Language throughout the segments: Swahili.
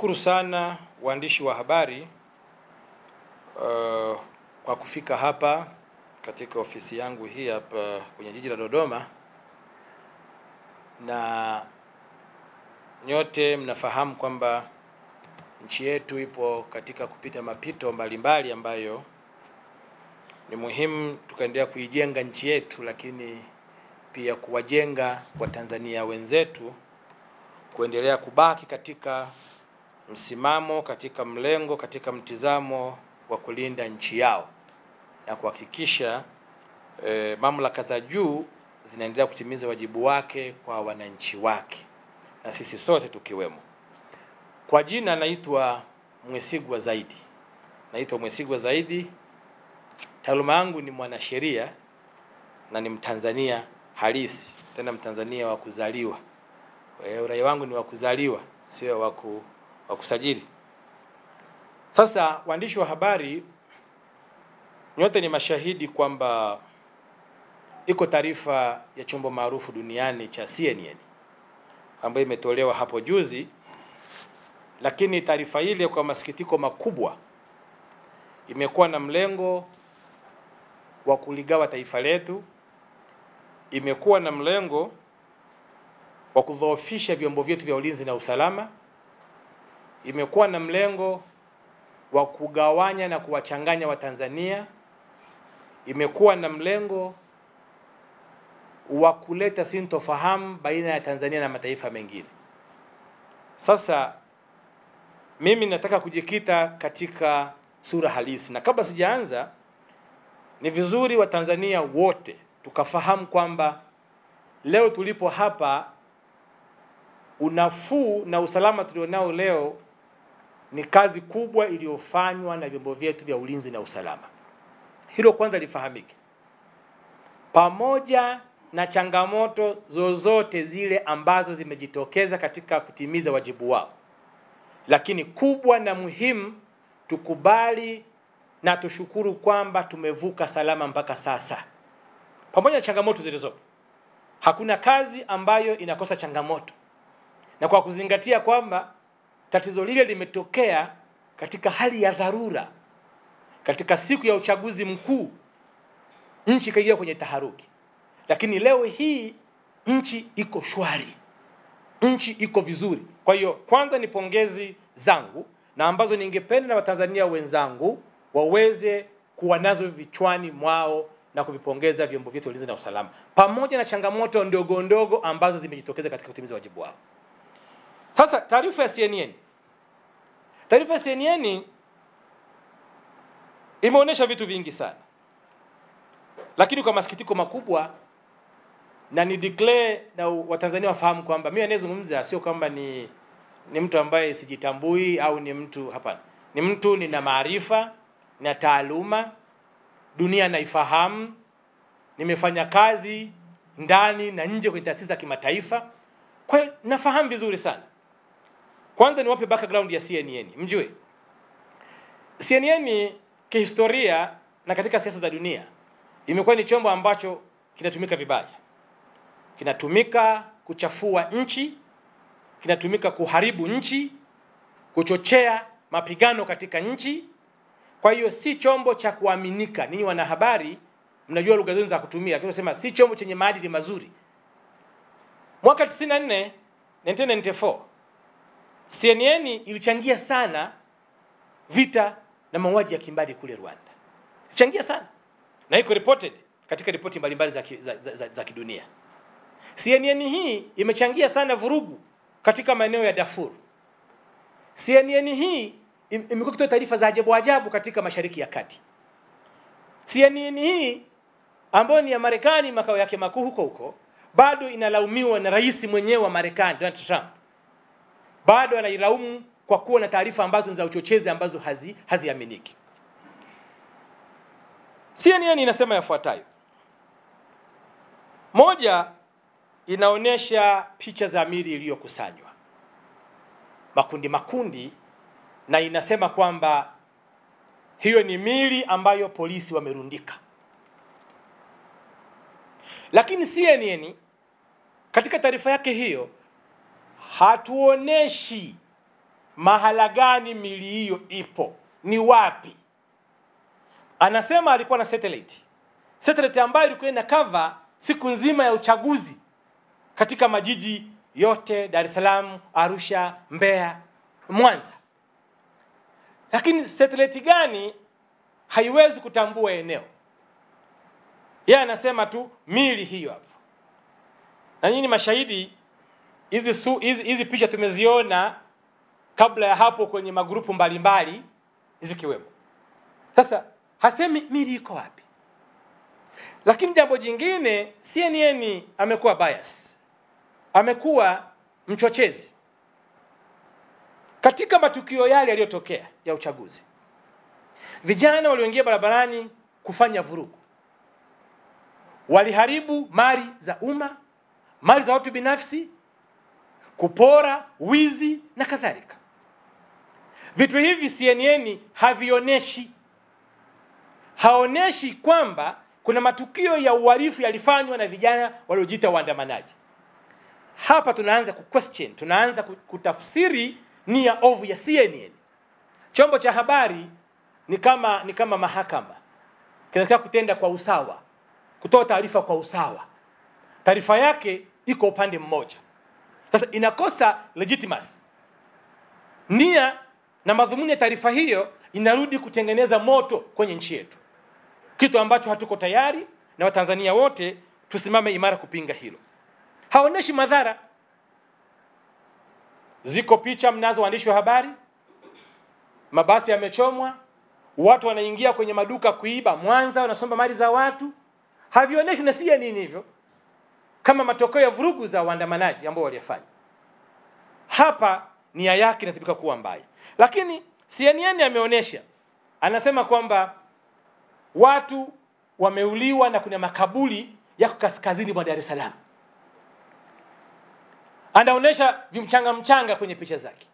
Nawashukuru sana waandishi wa habari kwa kufika hapa katika ofisi yangu hii hapa kwenye jiji la Dodoma, na nyote mnafahamu kwamba nchi yetu ipo katika kupita mapito mbalimbali ambayo ni muhimu tukaendelea kuijenga nchi yetu, lakini pia kuwajenga Watanzania wenzetu kuendelea kubaki katika msimamo, katika mlengo, katika mtizamo wa kulinda nchi yao na kuhakikisha mamlaka za juu zinaendelea kutimiza wajibu wake kwa wananchi wake, na sisi sote tukiwemo. Kwa jina naitwa Mwesigwa Zaidi. Naitwa Mwesigwa Zaidi. Taaluma yangu ni mwanasheria na ni Mtanzania halisi, tena Mtanzania wa kuzaliwa. Uraia wangu ni wa kuzaliwa, sio wa kusajili. Sasa waandishi wa habari, nyote ni mashahidi kwamba iko taarifa ya chombo maarufu duniani cha CNN ambayo imetolewa hapo juzi, lakini taarifa ile kwa masikitiko makubwa imekuwa na mlengo wa kuligawa taifa letu, imekuwa na mlengo wa kudhoofisha vyombo vyetu vya ulinzi na usalama, imekuwa na mlengo wa kugawanya na kuwachanganya Watanzania, imekuwa na mlengo wa kuleta sintofahamu baina ya Tanzania na mataifa mengine. Sasa mimi nataka kujikita katika sura halisi, na kabla sijaanza, ni vizuri Watanzania wote tukafahamu kwamba leo tulipo hapa, unafuu na usalama tulionao leo ni kazi kubwa iliyofanywa na vyombo vyetu vya ulinzi na usalama. Hilo kwanza lifahamike. Pamoja na changamoto zozote zile ambazo zimejitokeza katika kutimiza wajibu wao, lakini kubwa na muhimu, tukubali na tushukuru kwamba tumevuka salama mpaka sasa. Pamoja na changamoto zilizopo, hakuna kazi ambayo inakosa changamoto, na kwa kuzingatia kwamba tatizo lile limetokea katika hali ya dharura, katika siku ya uchaguzi mkuu, nchi kaingia kwenye taharuki, lakini leo hii nchi iko shwari, nchi iko vizuri. Kwa hiyo kwanza ni pongezi zangu na ambazo ningependa na Watanzania wenzangu waweze kuwa nazo vichwani mwao na kuvipongeza vyombo vyetu vya ulinzi na usalama, pamoja na changamoto ndogo ndogo ambazo zimejitokeza katika kutimiza wajibu wao. Sasa taarifa ya CNN. Taarifa ya CNN imeonyesha vitu vingi sana, lakini kwa masikitiko makubwa, na ni declare na Watanzania wafahamu kwamba mimi anayezungumza sio kwamba ni mtu ambaye sijitambui au ni mtu, hapana. Ni mtu nina maarifa na taaluma, dunia naifahamu, nimefanya kazi ndani na nje kwenye taasisi za kimataifa, kwa hiyo nafahamu vizuri sana. Kwanza niwape background ya CNN. Mjue CNN kihistoria na katika siasa za dunia imekuwa ni chombo ambacho kinatumika vibaya. Kinatumika kuchafua nchi, kinatumika kuharibu nchi, kuchochea mapigano katika nchi. Kwa hiyo si chombo cha kuaminika. Ninyi wanahabari mnajua lugha zenu za kutumia. Kinasema si chombo chenye maadili mazuri. Mwaka 1994 CNN ilichangia sana vita na mauaji ya kimbari kule Rwanda. Changia sana. Na iko reported katika ripoti mbalimbali za kidunia. CNN hii imechangia sana vurugu katika maeneo ya Darfur. CNN hii imekuwa ikitoa taarifa za ajabu katika Mashariki ya Kati. CNN hii ambayo ni ya Marekani, makao yake makuu huko, bado inalaumiwa na rais mwenyewe wa Marekani, Donald Trump. Bado anailaumu kwa kuwa na taarifa ambazo ni za uchochezi ambazo haziaminiki. CNN inasema yafuatayo. Moja, inaonesha picha za miili iliyokusanywa makundi, na inasema kwamba hiyo ni miili ambayo polisi wamerundika. Lakini CNN katika taarifa yake hiyo hatuoneshi mahala gani mili hiyo ipo, ni wapi. Anasema alikuwa na satellite ambayo ilikuwa ina cover siku nzima ya uchaguzi katika majiji yote, Dar es Salaam, Arusha, Mbeya, Mwanza. Lakini satellite gani haiwezi kutambua eneo? Yeye anasema tu mili hiyo hapo. Na nyinyi mashahidi, hizi picha tumeziona kabla ya hapo kwenye magrupu mbalimbali zikiwemo. Sasa hasemi mili iko wapi. Lakini jambo jingine, CNN amekuwa bias. Amekuwa mchochezi. Katika matukio yale yaliyotokea ya uchaguzi, vijana walioingia barabarani kufanya vurugu, waliharibu mali za umma, mali za watu binafsi, kupora, wizi na kadhalika. Vitu hivi CNN havioneshi. Haoneshi kwamba kuna matukio ya uhalifu yalifanywa na vijana waliojiita waandamanaji. Hapa tunaanza kuquestion, tunaanza kutafsiri nia ovu ya CNN. Chombo cha habari ni kama mahakama. Kinataka kutenda kwa usawa, kutoa taarifa kwa usawa. Taarifa yake iko upande mmoja. Sasa inakosa legitimacy. Nia na madhumuni ya taarifa hiyo inarudi kutengeneza moto kwenye nchi yetu. Kitu ambacho hatuko tayari, na Watanzania wote tusimame imara kupinga hilo. Haoneshi madhara. Ziko picha mnazo waandishi wa habari, mabasi yamechomwa, watu wanaingia kwenye maduka kuiba Mwanza, wanasomba mali za watu. Havioneshwi na CNN hivyo kama matokeo ya vurugu za waandamanaji ambao walifanya. Hapa nia yake inatibika kuwa mbaya. Lakini CNN ameonesha, anasema kwamba watu wameuliwa na kuna makaburi yako kaskazini mwa Dar es Salaam. Anaonesha vimchanga kwenye picha zake.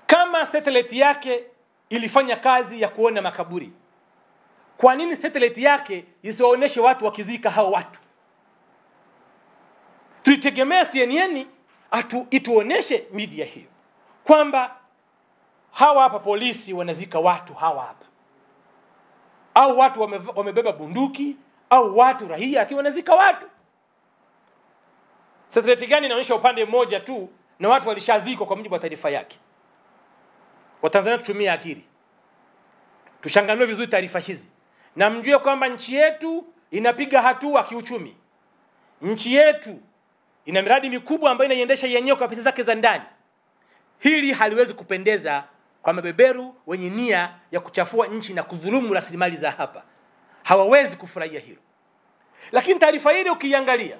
Kama satellite yake ilifanya kazi ya kuona makaburi, kwa nini satellite yake isiwaoneshe watu wakizika hao watu? Tulitegemea CNN ituoneshe media hiyo kwamba hawa hapa polisi wanazika watu hawa hapa, au watu wamebeba bunduki, au watu raia akiwa wanazika watu. Satellite gani inaonyesha upande mmoja tu na watu walishazikwa kwa mujibu wa taarifa yake? Watanzania tutumie akili, tuchanganue vizuri taarifa hizi, na mjue kwamba nchi yetu inapiga hatua kiuchumi. Nchi yetu ina miradi mikubwa ambayo inaiendesha yenyewe kwa pesa zake za ndani. Hili haliwezi kupendeza kwa mabeberu wenye nia ya kuchafua nchi na kudhulumu rasilimali za hapa. Hawawezi kufurahia hilo. Lakini taarifa hili ukiangalia,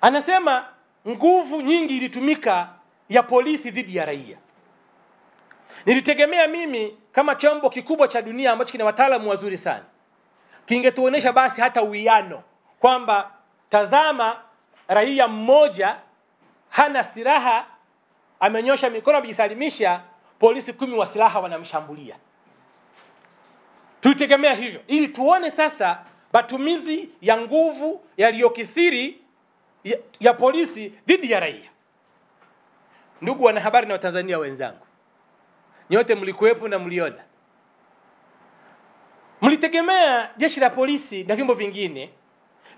anasema nguvu nyingi ilitumika ya polisi dhidi ya raia. Nilitegemea mimi kama chombo kikubwa cha dunia ambacho kina wataalamu wazuri sana, kingetuonesha basi hata uwiano kwamba tazama, raia mmoja hana silaha, amenyosha mikono amejisalimisha, polisi 10 wa silaha wanamshambulia. Tulitegemea hivyo ili tuone sasa matumizi ya nguvu yaliyokithiri ya polisi dhidi ya raia. Ndugu wanahabari na Watanzania wenzangu, nyote mlikuwepo na mliona. Mlitegemea jeshi la polisi na vyombo vingine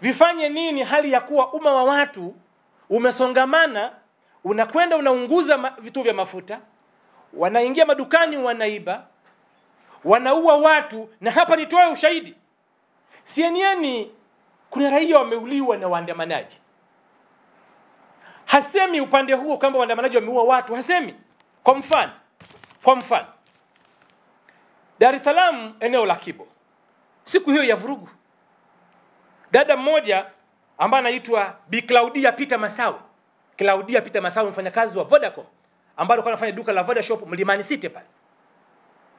vifanye nini hali ya kuwa umma wa watu umesongamana, unakwenda unaunguza vituo vya mafuta, wanaingia madukani wanaiba, wanaua watu, na hapa nitoe ushahidi. CNN kuna raia wameuliwa na waandamanaji. Hasemi upande huo kwamba waandamanaji wameua watu, hasemi. Kwa mfano Dar es Salaam, eneo la Kibo, siku hiyo ya vurugu, dada mmoja ambaye anaitwa Bi Claudia Peter Masawe. Claudia Peter Masawe mfanyakazi wa Vodacom ambaye alikuwa anafanya duka la Voda Shop Mlimani City pale.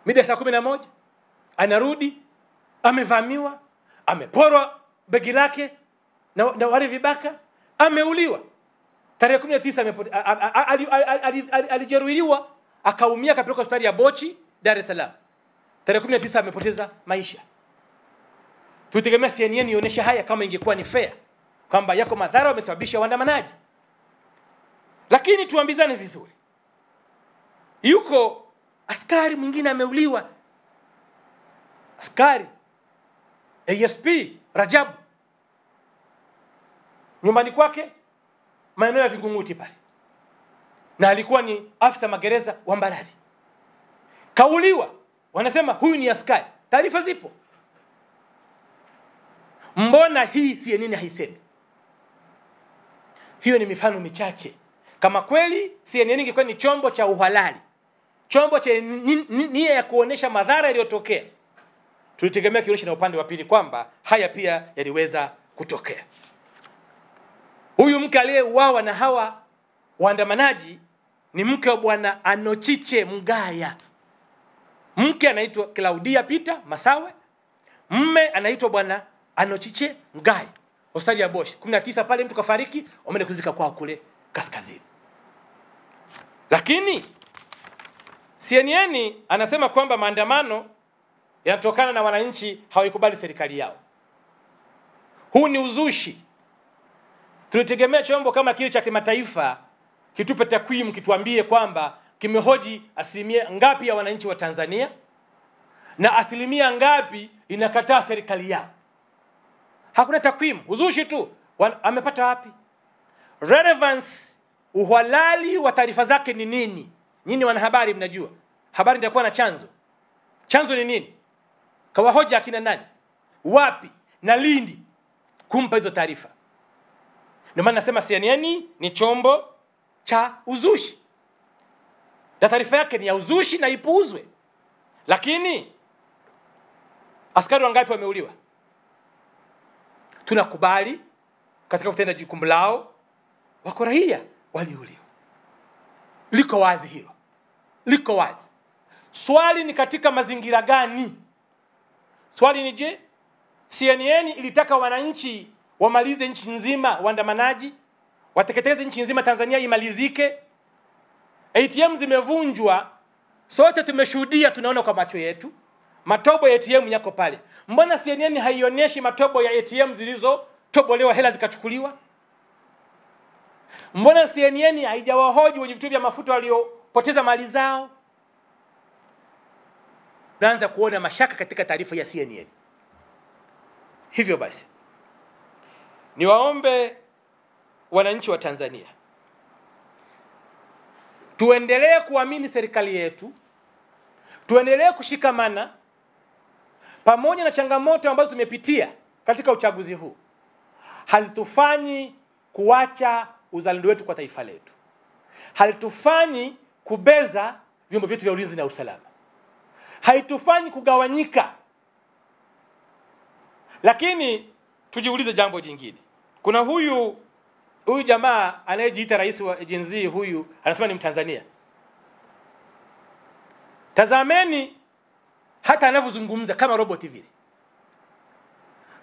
Mida saa 11 anarudi, amevamiwa, ameporwa begi lake na wale vibaka, ameuliwa. Tarehe 19 alijeruhiwa, akaumia, akapelekwa hospitali ya Bochi, Dar es Salaam. Tarehe 19 amepoteza maisha. Tutegemea CNN ionyeshe haya kama ingekuwa ni fair, kwamba yako madhara wamesababisha waandamanaji. Lakini tuambizane vizuri, yuko askari mwingine ameuliwa, askari ASP Rajabu, nyumbani kwake maeneo ya Vingunguti pale, na alikuwa ni afisa magereza wa Mbarali. Kauliwa, wanasema huyu ni askari. Taarifa zipo. Mbona hii CNN haisemi? Hiyo ni mifano michache. Kama kweli CNN ingekuwa ni chombo cha uhalali, chombo cha nia ya kuonesha madhara yaliyotokea, tulitegemea kionyesha na upande wa pili kwamba haya pia yaliweza kutokea. Huyu mke aliyeuawa na hawa waandamanaji ni mke wa Bwana Anochiche Mgaya. Mke anaitwa Claudia Peter Masawe, mume anaitwa Bwana Anochiche Mgaya. Hospitali ya Bosch 19 pale mtu kafariki, wameenda kuzika kwao kule kaskazini. Lakini CNN anasema kwamba maandamano yanatokana na wananchi hawakubali serikali yao. Huu ni uzushi. Tulitegemea chombo kama kile cha kimataifa kitupe takwimu, kituambie kwamba kimehoji asilimia ngapi ya wananchi wa Tanzania na asilimia ngapi inakataa serikali yao. Hakuna takwimu, uzushi tu. Amepata wapi? Relevance, uhalali wa taarifa zake ni nini? Nyinyi wanahabari mnajua. Habari itakuwa na chanzo. Chanzo ni nini? Kawahoja akina nani? Wapi? Na lini kumpa hizo taarifa? Ndio maana nasema CNN ni chombo cha uzushi. Na taarifa yake ni ya uzushi na ipuuzwe. Lakini askari wangapi wameuliwa? Tunakubali katika kutenda jukumu lao, wako raia waliuliwa. Liko wazi hilo. Liko wazi. Swali ni katika mazingira gani? Swali ni je, CNN ilitaka wananchi wamalize nchi nzima waandamanaji, wateketeze nchi nzima Tanzania imalizike? ATM zimevunjwa, sote tumeshuhudia, tunaona kwa macho yetu. Matobo ya ATM yako pale. Mbona CNN haionyeshi matobo ya ATM zilizotobolewa hela zikachukuliwa? Mbona CNN haijawahoji wenye vituo vya mafuta waliopoteza mali zao? Naanza kuona mashaka katika taarifa ya CNN. Hivyo basi, niwaombe wananchi wa Tanzania, tuendelee kuamini serikali yetu, tuendelee kushikamana pamoja na changamoto ambazo tumepitia katika uchaguzi huu. Hazitufanyi kuacha uzalendo wetu kwa taifa letu. Halitufanyi kubeza vyombo vyetu vya ulinzi na usalama. Haitufanyi kugawanyika. Lakini tujiulize jambo jingine. Kuna huyu jamaa anayejiita rais wa Gen Z, huyu anasema ni Mtanzania. Tazameni hata anavyozungumza kama robot vile.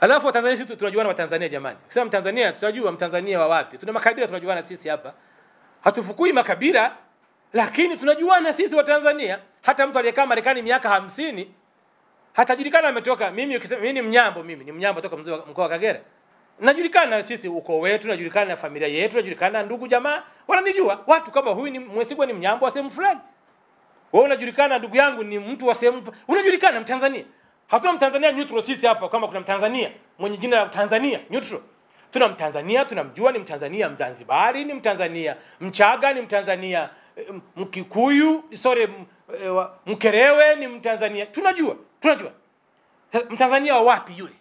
Alafu Watanzania sisi tunajuana Watanzania jamani. Ukisema Mtanzania tutajua Mtanzania wa wapi. Tuna makabila tunajuana sisi hapa. Hatufukui makabila, lakini tunajuana sisi Watanzania. Hata mtu aliyekaa Marekani miaka 50 hatajulikana ametoka. Mimi ukisema mimi ni Mnyambo toka mkoa wa Kagera. Najulikana sisi ukoo wetu, najulikana na familia yetu, najulikana ndugu jamaa, wananijua. Watu kama huyu ni Mwesigwa, ni Mnyambo wa sehemu fulani. Wewe unajulikana, ndugu yangu ni mtu wa sehemu, unajulikana Mtanzania. Hakuna Mtanzania neutral sisi hapa kama kuna Mtanzania mwenye jina la Tanzania neutral. Tuna Mtanzania tunamjua, ni Mtanzania Mzanzibari, ni Mtanzania Mchaga, ni Mtanzania Mkikuyu, Mkerewe, ni Mtanzania. Tunajua. Mtanzania wa wapi yule?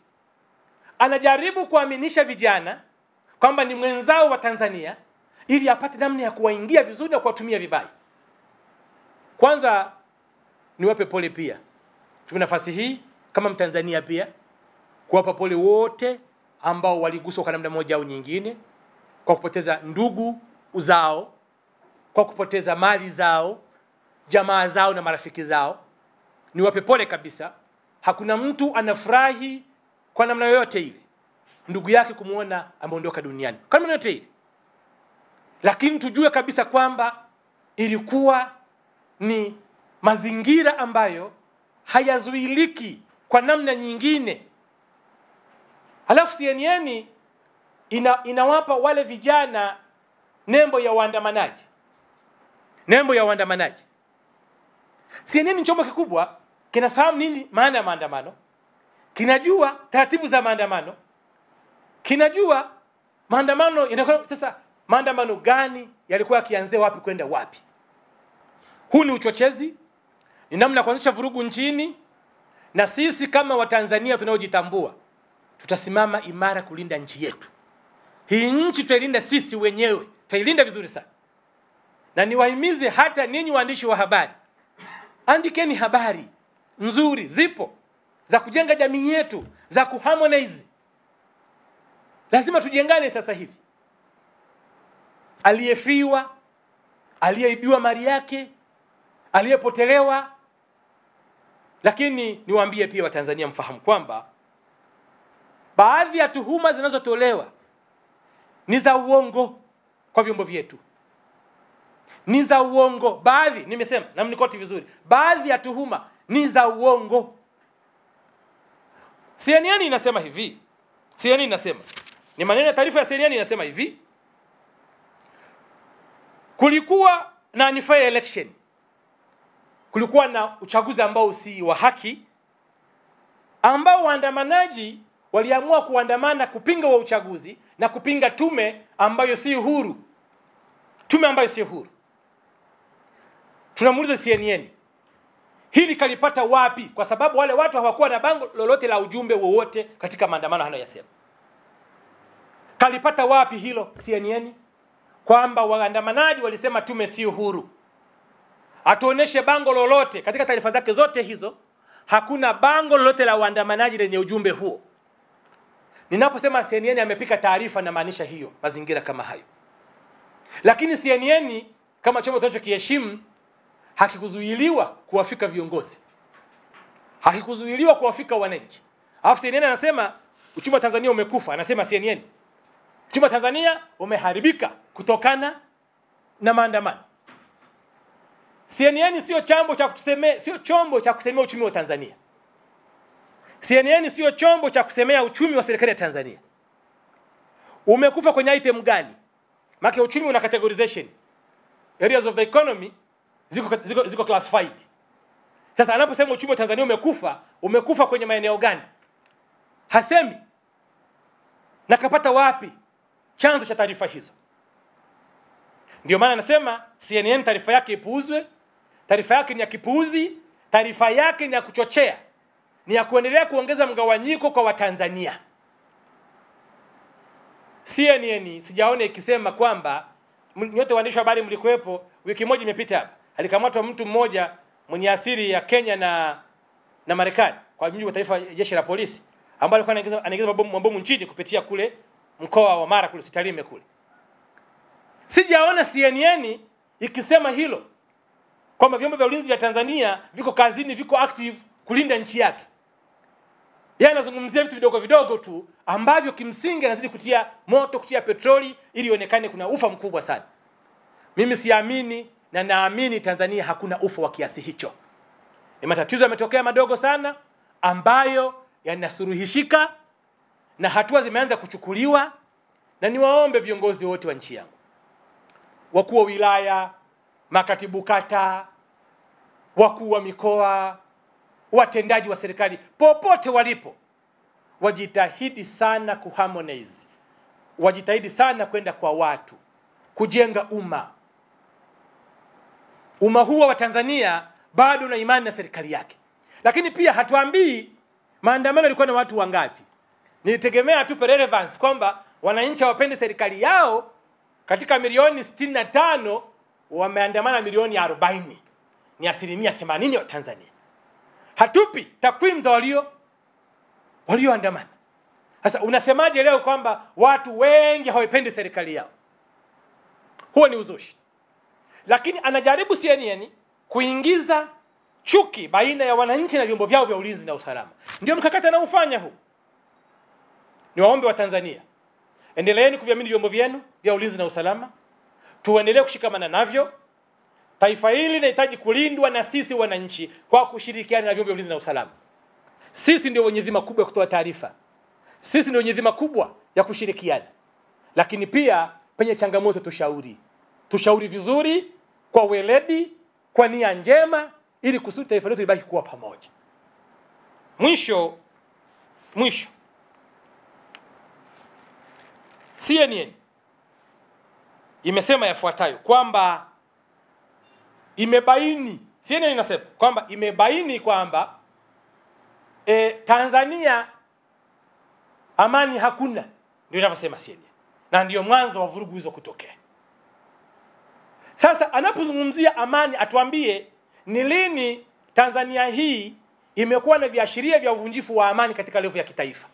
Anajaribu kuaminisha vijana kwamba ni mwenzao wa Tanzania ili apate namna ya kuwaingia vizuri na kuwatumia vibaya. Kwanza niwape pole pia. Tuna nafasi hii kama Mtanzania pia kuwapa pole wote ambao waliguswa kwa namna moja au nyingine kwa kupoteza ndugu zao, kwa kupoteza mali zao, jamaa zao na marafiki zao. Niwape pole kabisa. Hakuna mtu anafurahi kwa namna yoyote ile ndugu yake kumuona ameondoka duniani, kwa namna yoyote ile. Lakini tujue kabisa kwamba ilikuwa ni mazingira ambayo hayazuiliki kwa namna nyingine. Halafu CNN inawapa wale vijana nembo ya waandamanaji. Nembo ya waandamanaji. CNN ni chombo kikubwa, kinafahamu nini maana ya maandamano, kinajua taratibu za maandamano, kinajua maandamano inakuwa sasa maandamano gani yalikuwa yakianzia wapi kwenda wapi. Huu ni uchochezi, ni namna ya kuanzisha vurugu nchini, na sisi kama Watanzania tunaojitambua tutasimama imara kulinda nchi yetu. Hii nchi tutailinda sisi wenyewe, tutailinda vizuri sana. Na niwahimize hata ninyi waandishi wa habari, andikeni habari nzuri, zipo za kujenga jamii yetu, za kuharmonize. Lazima tujengane sasa hivi. Aliyefiwa, aliyeibiwa mali yake, aliyepotelewa. Lakini niwaambie pia Watanzania mfahamu kwamba baadhi ya tuhuma zinazotolewa ni za uongo kwa vyombo vyetu. Ni za uongo. Baadhi, nimesema na mnikoti vizuri, baadhi ya tuhuma ni za uongo. CNN inasema hivi. CNN inasema, ni maneno ya taarifa ya CNN inasema hivi: kulikuwa na unfair election. Kulikuwa na uchaguzi ambao si wa haki, ambao waandamanaji waliamua kuandamana kupinga wa uchaguzi na kupinga tume ambayo si huru. Tume ambayo si huru. Tunamuuliza CNN, hili kalipata wapi? Kwa sababu wale watu hawakuwa na bango lolote la ujumbe wowote katika maandamano hanayoyasema. Kalipata wapi hilo CNN? Kwamba waandamanaji walisema tume si huru. Atuoneshe bango lolote katika taarifa zake zote hizo. Hakuna bango lolote la waandamanaji lenye ujumbe huo. Ninaposema CNN amepika taarifa na maanisha hiyo, mazingira kama hayo. Lakini CNN kama chombo tunachokiheshimu hakikuzuiliwa kuwafika viongozi. Hakikuzuiliwa kuwafika wananchi. Alafu CNN anasema uchumi wa Tanzania umekufa. Anasema CNN, uchumi wa Tanzania umeharibika kutokana na maandamano. CNN sio chombo cha kusemea uchumi wa Tanzania. CNN sio chombo cha kusemea uchumi wa serikali ya Tanzania. Umekufa kwenye item gani? Maana uchumi una categorization. Areas of the economy ziko classified. Sasa anaposema uchumi wa Tanzania umekufa kwenye maeneo gani? Hasemi. Na kapata wapi chanzo cha taarifa hizo? Ndio maana anasema CNN taarifa yake ipuuzwe. Taarifa yake ni ya kipuuzi, taarifa yake ni ya kuchochea, ni ya kuendelea kuongeza mgawanyiko kwa Watanzania. CNN sijaona ikisema kwamba, nyote waandishi wa habari mlikuwepo, wiki moja imepita hapa, alikamatwa mtu mmoja mwenye asili ya Kenya na Marekani kwa mujibu wa taifa jeshi la polisi, ambaye alikuwa anaingiza mabomu nchini kupitia kule mkoa wa Mara kule Tarime kule. Sijaona CNN ikisema hilo, kwamba vyombo vya ulinzi vya Tanzania viko kazini, viko active kulinda nchi yake. Yeye anazungumzia vitu vidogo vidogo tu ambavyo kimsingi anazidi kutia moto, kutia petroli ili ionekane kuna ufa mkubwa sana. Mimi siamini na naamini Tanzania hakuna ufa wa kiasi hicho. Ni matatizo yametokea madogo sana ambayo yanasuluhishika na hatua zimeanza kuchukuliwa, na niwaombe viongozi wote wa nchi yangu, wakuu wa wilaya, makatibu kata, wakuu wa mikoa, watendaji wa serikali popote walipo, wajitahidi sana kuharmonize. Wajitahidi sana kwenda kwa watu, kujenga umma. Umma huo wa Tanzania bado una imani na serikali yake. Lakini pia hatuambii maandamano yalikuwa na watu wangapi. Nilitegemea tu relevance kwamba wananchi wapende serikali yao. Katika milioni 65 wameandamana milioni 40. Ni 80% wa Tanzania. Hatupi takwimu za walioandamana. Sasa unasemaje leo kwamba watu wengi hawaipendi serikali yao? Huo ni uzushi. Lakini anajaribu CNN kuingiza chuki baina ya wananchi na vyombo vyao vya ulinzi na usalama. Ndio mkakati anaofanya huu. Niwaombe wa Tanzania, endeleeni kuviamini vyombo vyenu vya ulinzi na usalama. Tuendelee kushikamana navyo. Taifa hili linahitaji kulindwa na sisi wananchi kwa kushirikiana na vyombo vya ulinzi na usalama. Sisi ndio wenye dhima kubwa ya kutoa taarifa. Sisi ndio wenye dhima kubwa ya kushirikiana. Lakini pia penye changamoto tushauri. Tushauri vizuri, kwa weledi, kwa nia njema, ili kusudi taifa letu libaki kuwa pamoja. Mwisho CNN imesema yafuatayo kwamba CNN inasema kwamba imebaini kwamba Tanzania amani hakuna, ndio inavyosema CNN, na ndio mwanzo wa vurugu hizo kutokea. Sasa anapozungumzia amani, atuambie ni lini Tanzania hii imekuwa na viashiria vya uvunjifu wa amani katika level ya kitaifa.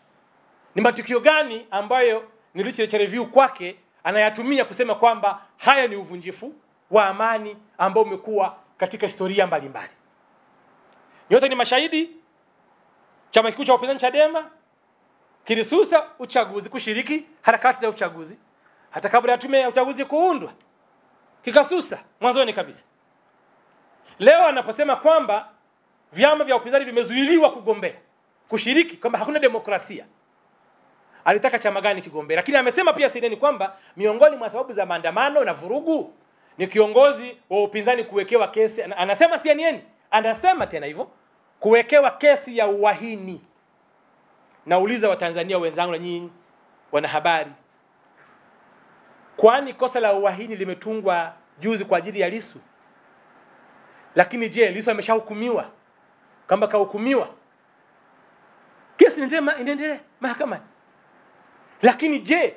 Ni matukio gani ambayo ni literature review kwake anayatumia kusema kwamba haya ni uvunjifu wa amani ambao umekuwa katika historia mbalimbali. Nyote ni mashahidi, chama kikuu cha upinzani Chadema kilisusa uchaguzi, kushiriki harakati za uchaguzi hata kabla ya tume ya uchaguzi kuundwa, kikasusa mwanzoni kabisa. Leo anaposema kwamba vyama vya upinzani vimezuiliwa kugombea, kushiriki, kwamba hakuna demokrasia, alitaka chama gani kigombea? Lakini amesema pia CNN kwamba miongoni mwa sababu za maandamano na vurugu ni kiongozi wa upinzani kuwekewa kesi. Anasema CNN, anasema tena hivyo, kuwekewa kesi ya uhaini. Nauliza Watanzania wenzangu na nyinyi wanahabari, kwani kosa la uhaini limetungwa juzi kwa ajili ya Lissu? Lakini je, Lissu ameshahukumiwa? Kama kahukumiwa, kesi inaendelea mahakamani. Lakini je,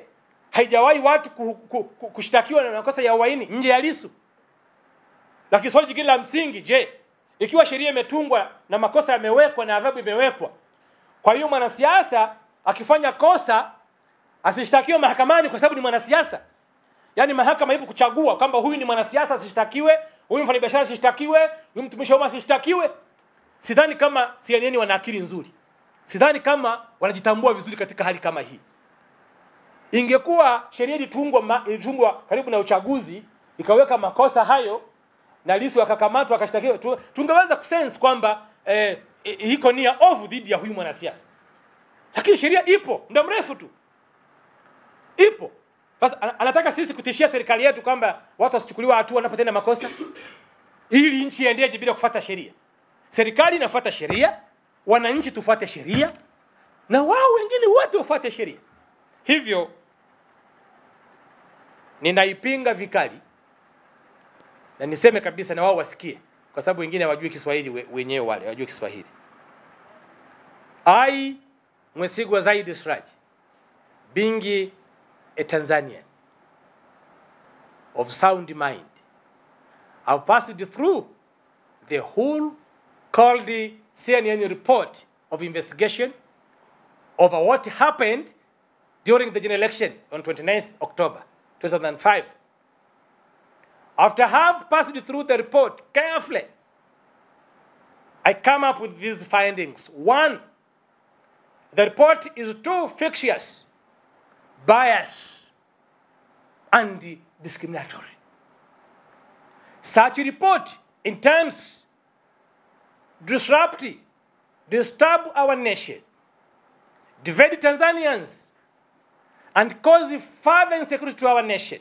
haijawahi watu kushtakiwa na makosa ya uhaini nje ya Lissu? Lakini swali jingine la msingi, je, ikiwa sheria imetungwa na makosa yamewekwa na adhabu imewekwa, kwa hiyo mwanasiasa akifanya kosa asishtakiwe mahakamani kwa sababu ni mwanasiasa? Yaani mahakama ipo kuchagua kwamba huyu ni mwanasiasa asishtakiwe, huyu mfanyabiashara asishtakiwe, huyu mtumishi wa umma asishtakiwe? Sidhani kama CNN wana akili nzuri. Sidhani kama wanajitambua vizuri katika hali kama hii. Ingekuwa sheria ilitungwa karibu na uchaguzi ikaweka makosa hayo na Lissu akakamatwa akashtakiwa, tungeweza kusense kwamba iko nia ovu dhidi ya huyu mwanasiasa. Lakini sheria ipo muda mrefu tu, ipo. Sasa anataka sisi kutishia serikali yetu kwamba watu wasichukuliwa hatua wanapotenda makosa ili nchi iendeje bila kufuata sheria. Serikali inafuata sheria, wananchi tufuate sheria, na wao wengine wote wafuate sheria. Hivyo ninaipinga vikali, na niseme kabisa na wao wasikie, kwa sababu wengine hawajui Kiswahili, wenyewe wale hawajui Kiswahili. I, Mwesigwa Zaidi Siraj, being a Tanzanian of sound mind, I've passed through the whole called the CNN report of investigation over what happened during the general election on 29th October 2005. After I have passed through the report carefully, I come up with these findings. One, the report is too fictitious, biased, and discriminatory. Such a report intends to disturb our nation, divide Tanzanians, and cause further insecurity to our nation,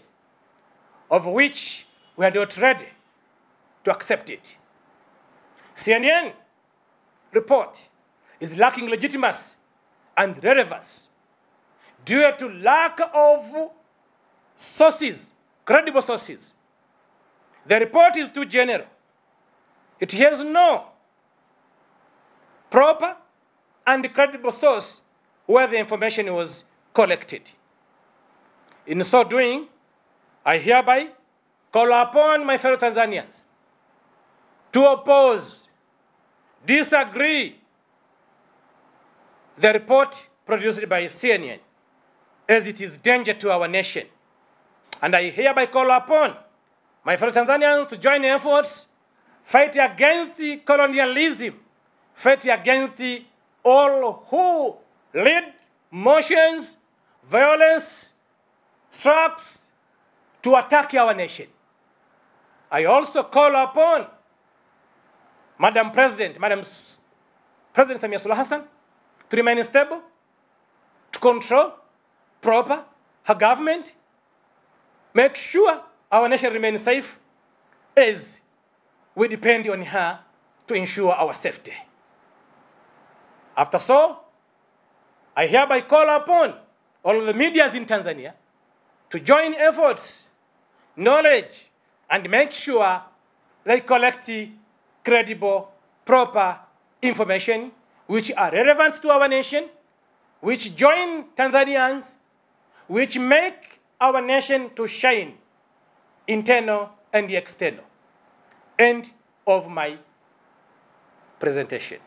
of which we are not ready to accept it. CNN report is lacking legitimacy and relevance due to lack of sources, credible sources. The report is too general. It has no proper and credible source where the information was collected. In so doing, I hereby call upon my fellow Tanzanians to oppose, disagree the report produced by CNN, as it is danger to our nation. And I hereby call upon my fellow Tanzanians to join efforts, fight against colonialism, fight against all who lead motions, violence, strikes to attack our nation. I also call upon Madam President Samia Suluhu Hassan to remain stable, to control proper her government, make sure our nation remains safe as we depend on her to ensure our safety. After so, I hereby call upon all of the medias in Tanzania to join efforts, knowledge, and make sure they collect credible, proper information which are relevant to our nation, which join Tanzanians, which make our nation to shine, internal and external. End of my presentation.